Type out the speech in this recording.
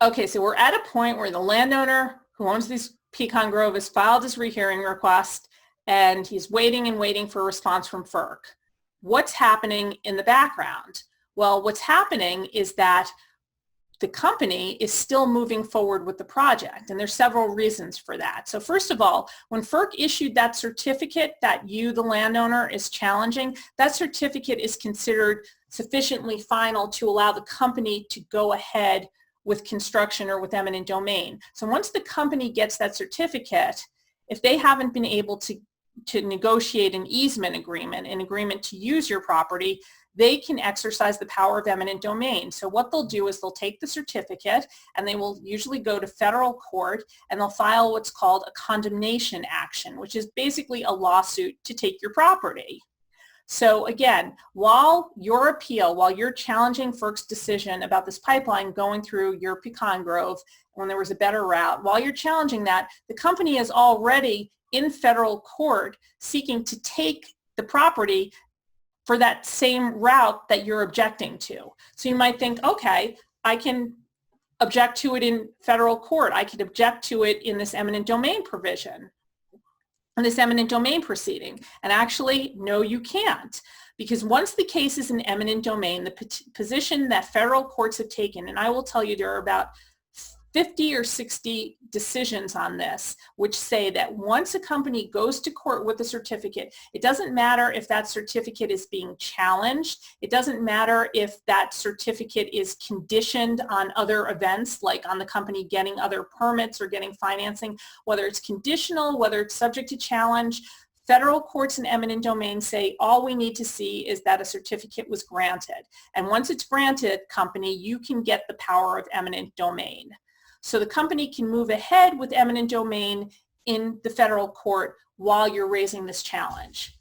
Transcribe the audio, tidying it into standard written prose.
Okay, so we're at a point where the landowner who owns this pecan grove has filed his rehearing request, and he's waiting and waiting for a response from FERC. What's happening in the background? Well, what's happening is that the company is still moving forward with the project, and there's several reasons for that. So first of all, when FERC issued that certificate that you, the landowner, is challenging, that certificate is considered sufficiently final to allow the company to go ahead with construction or with eminent domain. So once the company gets that certificate, if they haven't been able to negotiate an easement agreement, an agreement to use your property, they can exercise the power of eminent domain. So what they'll do is they'll take the certificate and they will usually go to federal court and they'll file what's called a condemnation action, which is basically a lawsuit to take your property. So again, while you're challenging FERC's decision about this pipeline going through your pecan grove when there was a better route, while you're challenging that, the company is already in federal court seeking to take the property for that same route that you're objecting to. So you might think, okay, I can object to it in federal court. I could object to it in this eminent domain provision, in this eminent domain proceeding. And actually, no, you can't. Because once the case is in eminent domain, the position that federal courts have taken, and I will tell you there are about 50 or 60 decisions on this, which say that once a company goes to court with a certificate, it doesn't matter if that certificate is being challenged. It doesn't matter if that certificate is conditioned on other events, like on the company getting other permits or getting financing, whether it's conditional, whether it's subject to challenge. Federal courts in eminent domain say all we need to see is that a certificate was granted. And once it's granted, company, you can get the power of eminent domain. So the company can move ahead with eminent domain in the federal court while you're raising this challenge.